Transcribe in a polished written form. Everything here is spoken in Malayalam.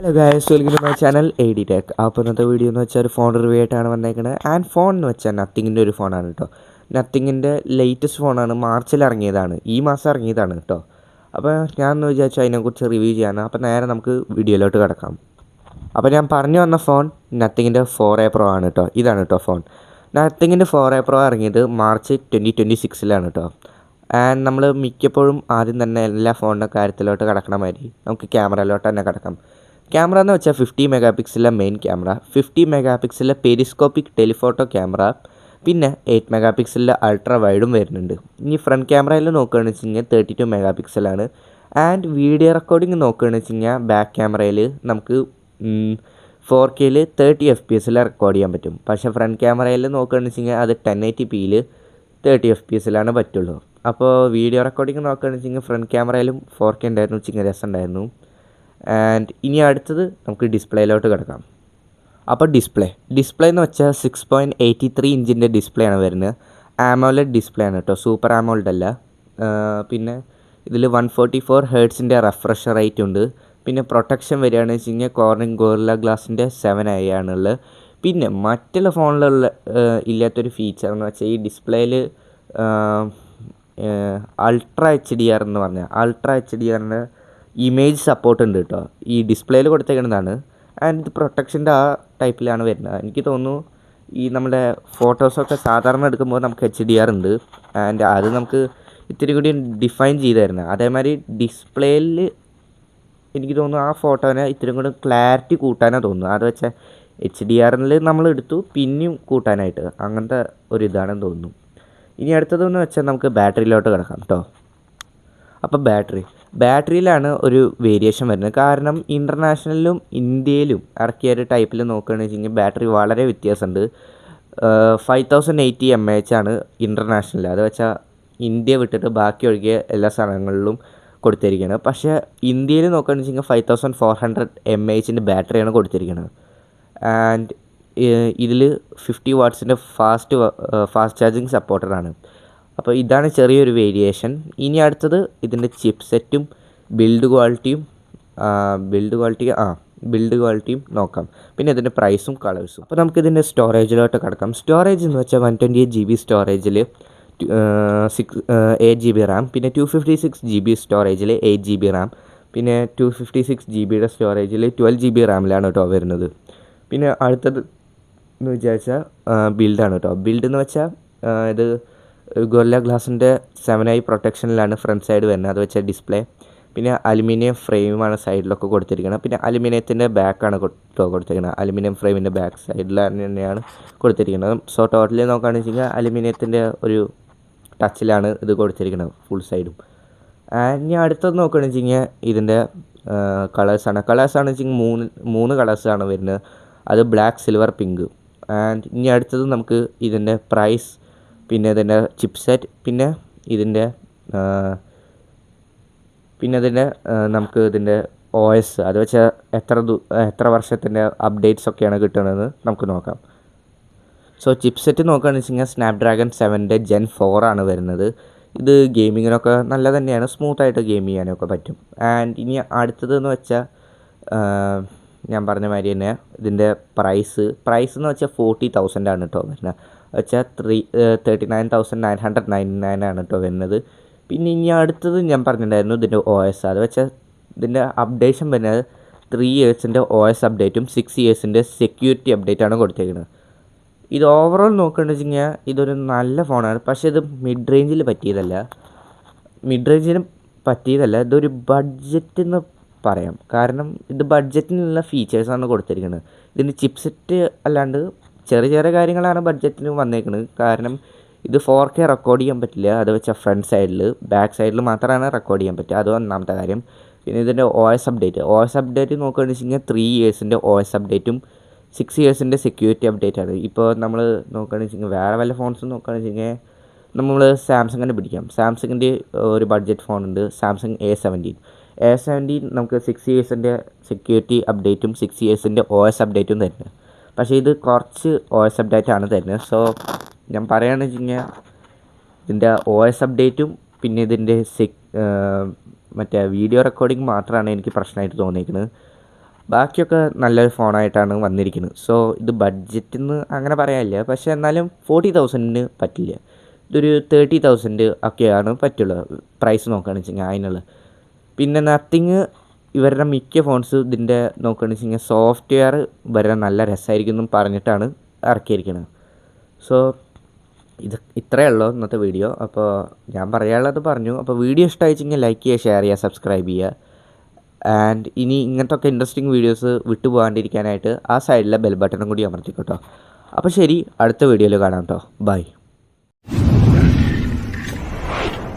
Hello guys, welcome to my channel AD Tech. അപ്പോൾ ഇന്നത്തെ വീഡിയോ എന്ന് വെച്ചാൽ ഒരു ഫോൺ റിവ്യൂ ആയിട്ടാണ് വന്നേക്കുന്നത്. ആൻഡ് ഫോൺ എന്ന് വെച്ചാൽ നത്തിങ്ങിൻ്റെ ഒരു ഫോണാണ് കേട്ടോ. നത്തിങ്ങിൻ്റെ ലേറ്റസ്റ്റ് ഫോണാണ്, മാർച്ചിൽ ഇറങ്ങിയതാണ്, ഈ മാസം ഇറങ്ങിയതാണ് കേട്ടോ. അപ്പോൾ ഞാൻ ഒന്ന് വിചാരിച്ചു അതിനെക്കുറിച്ച് റിവ്യൂ ചെയ്യാനാണ്. അപ്പോൾ നേരെ നമുക്ക് വീഡിയോയിലോട്ട് കിടക്കാം. അപ്പോൾ ഞാൻ പറഞ്ഞു വന്ന ഫോൺ നത്തിങ്ങിൻ്റെ 4A Pro ആണ് കേട്ടോ. ഇതാണ് കേട്ടോ ഫോൺ. നത്തിങ്ങിൻ്റെ 4A Pro ഇറങ്ങിയത് മാർച്ച് 2026 കേട്ടോ. ആൻഡ് നമ്മൾ മിക്കപ്പോഴും ആദ്യം തന്നെ എല്ലാ ഫോണിൻ്റെ കാര്യത്തിലോട്ട് കിടക്കണമാതിരി നമുക്ക് ക്യാമറയിലോട്ട് തന്നെ കിടക്കാം. ക്യാമറ എന്ന് വെച്ചാൽ 50 മെഗാ പിക്സലിലെ മെയിൻ ക്യാമറ, 50 മെഗാ പിക്സലിലെ പെരിസ്കോപ്പിക് ടെലിഫോട്ടോ ക്യാമറ, പിന്നെ 8 മെഗാ പിക്സലിലെ അൾട്രാ വൈഡും വരുന്നുണ്ട്. ഇനി ഫ്രണ്ട് ക്യാമറയിൽ നോക്കുകയാണെന്ന് വെച്ച് കഴിഞ്ഞാൽ 32 മെഗാ പിക്സലാണ്. ആൻഡ് വീഡിയോ റെക്കോർഡിംഗ് നോക്കുകയാണെന്ന് വെച്ച് കഴിഞ്ഞാൽ ബാക്ക് ക്യാമറയിൽ നമുക്ക് 4K 30 FPS റെക്കോർഡ് ചെയ്യാൻ പറ്റും. പക്ഷേ ഫ്രണ്ട് ക്യാമറയിൽ നോക്കുകയാണെന്ന് വെച്ച് കഴിഞ്ഞാൽ അത് 1080p 30 FPS പറ്റുള്ളൂ. അപ്പോൾ വീഡിയോ റെക്കോർഡിംഗ് നോക്കുകയാണെന്ന് വെച്ച് കഴിഞ്ഞാൽ ഫ്രണ്ട് ക്യാമറയിലും 4K ഉണ്ടായിരുന്നു, വെച്ചിങ്ങനെ രസമുണ്ടായിരുന്നു. ആൻഡ് ഇനി അടുത്തത് നമുക്ക് ഡിസ്പ്ലേയിലോട്ട് കിടക്കാം. അപ്പോൾ ഡിസ്പ്ലേ എന്ന് വെച്ചാൽ 6.83 ഇഞ്ചിൻ്റെ ഡിസ്പ്ലേ ആണ് വരുന്നത്. AMOLED ഡിസ്പ്ലേ ആണ് കേട്ടോ, സൂപ്പർ AMOLED അല്ല. പിന്നെ ഇതിൽ 144 ഹെർട്സിൻ്റെ റിഫ്രഷ് റേറ്റ് ഉണ്ട്. പിന്നെ പ്രൊട്ടക്ഷൻ വരികയാണെന്ന് വെച്ച് കഴിഞ്ഞാൽ കോർണിംഗ് ഗോറില്ല ഗ്ലാസിൻ്റെ 7i ആണുള്ളത്. പിന്നെ മറ്റുള്ള ഫോണിലുള്ള ഇല്ലാത്തൊരു ഫീച്ചർ എന്ന് വെച്ചാൽ ഈ ഡിസ്പ്ലേയിൽ അൾട്രാ HDR എന്ന് പറഞ്ഞാൽ അൾട്രാ HDRൻ്റെ ഇമേജ് സപ്പോർട്ട് ഉണ്ട് കേട്ടോ. ഈ ഡിസ്പ്ലേയിൽ കൊടുത്തേക്കുന്നതാണ്. ആൻഡ് ഇത് പ്രൊട്ടക്ഷൻ്റെ ആ ടൈപ്പിലാണ് വരുന്നത്. എനിക്ക് തോന്നുന്നു ഈ നമ്മുടെ ഫോട്ടോസൊക്കെ സാധാരണ എടുക്കുമ്പോൾ നമുക്ക് HDR ഉണ്ട്. ആൻഡ് അത് നമുക്ക് ഇത്തിരി കൂടി ഡിഫൈൻ ചെയ്ത് തരുന്നത്. അതേമാതിരി ഡിസ്പ്ലേയിൽ എനിക്ക് തോന്നുന്നു ആ ഫോട്ടോനെ ഇത്തിരി കൂടി ക്ലാരിറ്റി കൂട്ടാനാണ് തോന്നുന്നത്. അത് വെച്ചാൽ HDRൽ നമ്മൾ എടുത്തു പിന്നെയും കൂട്ടാനായിട്ട് അങ്ങനത്തെ ഒരു ഇതാണെന്ന് തോന്നുന്നു. ഇനി അടുത്തതെന്ന് വെച്ചാൽ നമുക്ക് ബാറ്ററിയിലോട്ട് കിടക്കാം കേട്ടോ. അപ്പോൾ ബാറ്ററിയിലാണ് ഒരു വേരിയേഷൻ വരുന്നത്. കാരണം ഇൻ്റർനാഷണലിലും ഇന്ത്യയിലും ഇറക്കിയ ഒരു ടൈപ്പിൽ നോക്കുകയാണെന്ന് വെച്ച് കഴിഞ്ഞാൽ ബാറ്ററി വളരെ വ്യത്യാസമുണ്ട്. 5080 mAh ആണ് ഇൻ്റർനാഷണലിൽ. അത് വെച്ചാൽ ഇന്ത്യ വിട്ടിട്ട് ബാക്കി ഒഴികെ എല്ലാ സ്ഥലങ്ങളിലും കൊടുത്തിരിക്കുന്നത്. പക്ഷേ ഇന്ത്യയിൽ നോക്കുകയാണെന്ന് വെച്ച് കഴിഞ്ഞാൽ 5400 mAh ബാറ്ററിയാണ് കൊടുത്തിരിക്കുന്നത്. ആൻഡ് ഇതിൽ 50 വാട്ട്സിൻ്റെ ഫാസ്റ്റ് ചാർജിങ് സപ്പോർട്ടറാണ്. അപ്പോൾ ഇതാണ് ചെറിയൊരു വേരിയേഷൻ. ഇനി അടുത്തത് ഇതിൻ്റെ ചിപ്സെറ്റും ബിൽഡ് ക്വാളിറ്റിയും നോക്കാം. പിന്നെ ഇതിൻ്റെ പ്രൈസും കളേഴ്സും. അപ്പോൾ നമുക്കിതിൻ്റെ സ്റ്റോറേജിലോട്ട് കിടക്കാം. സ്റ്റോറേജ് എന്ന് വെച്ചാൽ 128 GB സ്റ്റോറേജിൽ 8 GB റാം, പിന്നെ 256 GB സ്റ്റോറേജിൽ 8 GB റാം, പിന്നെ 256 GB സ്റ്റോറേജിൽ 12 GB റാമിലാണ് കേട്ടോ വരുന്നത്. പിന്നെ അടുത്തത് എന്ന് വിചാരിച്ചാൽ ബിൽഡാണ് കേട്ടോ. ബിൽഡ് എന്ന് വെച്ചാൽ ഇത് ഗൊറില്ല ഗ്ലാസിൻ്റെ 7i പ്രൊട്ടക്ഷനിലാണ് ഫ്രണ്ട് സൈഡ് വരുന്നത്. അത് വെച്ചാൽ ഡിസ്പ്ലേ, പിന്നെ അലുമിനിയം ഫ്രെയിമാണ് സൈഡിലൊക്കെ കൊടുത്തിരിക്കുന്നത്. പിന്നെ അലുമിനിയത്തിൻ്റെ ബാക്കാണ് കൊടുത്തിരിക്കുന്നത്. അലുമിനിയം ഫ്രെയിമിൻ്റെ ബാക്ക് സൈഡിൽ തന്നെയാണ് കൊടുത്തിരിക്കുന്നത്. സോ ടോട്ടലി നോക്കുകയാണെന്ന് വെച്ച് കഴിഞ്ഞാൽ അലുമിനിയത്തിൻ്റെ ഒരു ടച്ചിലാണ് ഇത് കൊടുത്തിരിക്കുന്നത് ഫുൾ സൈഡും. ഇനി അടുത്തത് നോക്കുകയാണെന്ന് വെച്ച് കഴിഞ്ഞാൽ ഇതിൻ്റെ കളേഴ്സാണ് വെച്ച് കഴിഞ്ഞാൽ മൂന്ന് കളേഴ്സാണ് വരുന്നത്. അത് ബ്ലാക്ക്, സിൽവർ, പിങ്ക്. ആൻഡ് ഇനി അടുത്തത് നമുക്ക് ഇതിൻ്റെ പ്രൈസ്, പിന്നെ ഇതിൻ്റെ ചിപ്സെറ്റ്, പിന്നെ ഇതിൻ്റെ നമുക്ക് ഇതിൻ്റെ OS, അത് വെച്ചാൽ എത്ര വർഷത്തിൻ്റെ അപ്ഡേറ്റ്സ് ഒക്കെയാണ് കിട്ടുന്നതെന്ന് നമുക്ക് നോക്കാം. സോ ചിപ്സെറ്റ് നോക്കുകയാണെന്ന് വെച്ച് കഴിഞ്ഞാൽ സ്നാപ്ഡ്രാഗൺ 7ൻ്റെ Gen 4 ആണ് വരുന്നത്. ഇത് ഗെയിമിങ്ങിനൊക്കെ നല്ല തന്നെയാണ്, സ്മൂത്തായിട്ട് ഗെയിം ചെയ്യാനൊക്കെ പറ്റും. ആൻഡ് ഇനി അടുത്തതെന്ന് വെച്ചാൽ ഞാൻ പറഞ്ഞ മാതിരി തന്നെ ഇതിൻ്റെ പ്രൈസ് എന്ന് വെച്ചാൽ 40,000 ആണ് കേട്ടോ വരുന്നത്. വെച്ചാൽ 39,999 ആണ് കേട്ടോ വരുന്നത്. പിന്നെ ഇനി അടുത്തത് ഞാൻ പറഞ്ഞിട്ടുണ്ടായിരുന്നു ഇതിൻ്റെ OS, അത് വെച്ചാൽ ഇതിൻ്റെ അപ്ഡേഷൻ വരുന്നത് 3 ഇയേഴ്സിൻ്റെ OS അപ്ഡേറ്റും 6 ഇയേഴ്സിൻ്റെ സെക്യൂരിറ്റി അപ്ഡേറ്റാണ് കൊടുത്തേക്കുന്നത്. ഇത് ഓവറോൾ നോക്കുകയാണെന്ന് വെച്ച് കഴിഞ്ഞാൽ ഇതൊരു നല്ല ഫോണാണ്. പക്ഷേ ഇത് മിഡ് റേഞ്ചിന് പറ്റിയതല്ല, ഇതൊരു ബഡ്ജറ്റ് എന്ന് പറയാം. കാരണം ഇത് ബഡ്ജറ്റിനുള്ള ഫീച്ചേഴ്സാണ് കൊടുത്തിരിക്കുന്നത്. ഇതിൻ്റെ ചിപ്സെറ്റ് അല്ലാണ്ട് ചെറിയ കാര്യങ്ങളാണ് ബഡ്ജറ്റിന് വന്നേക്കുന്നത്. കാരണം ഇത് 4K റെക്കോർഡ് ചെയ്യാൻ പറ്റില്ല. അത് വെച്ചാൽ ഫ്രണ്ട് സൈഡിൽ, ബാക്ക് സൈഡിൽ മാത്രമാണ് റെക്കോർഡ് ചെയ്യാൻ പറ്റുക. അത് ഒന്നാമത്തെ കാര്യം. പിന്നെ ഇതിൻ്റെ OS അപ്ഡേറ്റ് നോക്കുകയാണെന്ന് വെച്ച് കഴിഞ്ഞാൽ 3 ഇയേഴ്സിൻ്റെ OS അപ്ഡേറ്റും 6 ഇയേഴ്സിൻ്റെ സെക്യൂരിറ്റി അപ്ഡേറ്റാണ്. ഇപ്പോൾ നമ്മൾ നോക്കുകയാണെന്ന് വെച്ച് കഴിഞ്ഞാൽ വേറെ വല്ല ഫോൺസും നോക്കുകയാണെന്ന് വെച്ച് കഴിഞ്ഞാൽ നമ്മൾ സാംസങ്ങിനെ പിടിക്കാം. സാംസങ്ങിൻ്റെ ഒരു ബഡ്ജറ്റ് ഫോണുണ്ട്, സാംസങ് A17 നമുക്ക് 6 ഇയേഴ്സിൻ്റെ സെക്യൂരിറ്റി അപ്ഡേറ്റും 6 ഇയേഴ്സിൻ്റെ OS അപ്ഡേറ്റും തരുന്നത്. പക്ഷേ ഇത് കുറച്ച് OS അപ്ഡേറ്റാണ് തരുന്നത്. സോ ഞാൻ പറയുകയാണെന്ന് വെച്ച് കഴിഞ്ഞാൽ ഇതിൻ്റെ OS അപ്ഡേറ്റും പിന്നെ ഇതിൻ്റെ മറ്റേ വീഡിയോ റെക്കോർഡിംഗ് മാത്രമാണ് എനിക്ക് പ്രശ്നമായിട്ട് തോന്നിയിരിക്കുന്നത്. ബാക്കിയൊക്കെ നല്ലൊരു ഫോണായിട്ടാണ് വന്നിരിക്കുന്നത്. സോ ഇത് ബഡ്ജറ്റിൽ നിന്ന് അങ്ങനെ പറയാനില്ല, പക്ഷേ എന്നാലും 40,000 പറ്റില്ല. ഇതൊരു 30,000 ഒക്കെയാണ് പറ്റുള്ളൂ പ്രൈസ് നോക്കുകയാണെന്ന് വെച്ചെങ്കിൽ അതിനുള്ള. പിന്നെ നത്തിങ് ഇവരുടെ മിക്ക ഫോൺസ് ഇതിൻ്റെ നോക്കുകയാണെന്ന് വെച്ച് കഴിഞ്ഞാൽ സോഫ്റ്റ്വെയർ വരെ നല്ല രസമായിരിക്കും എന്നും പറഞ്ഞിട്ടാണ് ഇറക്കിയിരിക്കുന്നത്. സോ ഇത്രയേ ഉള്ളൂ ഇന്നത്തെ വീഡിയോ. അപ്പോൾ ഞാൻ പറയാനുള്ളത് പറഞ്ഞു. അപ്പോൾ വീഡിയോ ഇഷ്ടമായിച്ചെങ്കിൽ ലൈക്ക് ചെയ്യുക, ഷെയർ ചെയ്യുക, സബ്സ്ക്രൈബ് ചെയ്യുക. ആൻഡ് ഇനി ഇങ്ങനത്തെ ഇൻട്രസ്റ്റിംഗ് വീഡിയോസ് വിട്ടുപോകാണ്ടിരിക്കാനായിട്ട് ആ സൈഡിലെ ബെൽ ബട്ടണും കൂടി അമർത്തിക്കോട്ടോ. അപ്പോൾ ശരി, അടുത്ത വീഡിയോയിൽ കാണാം കേട്ടോ. ബൈ.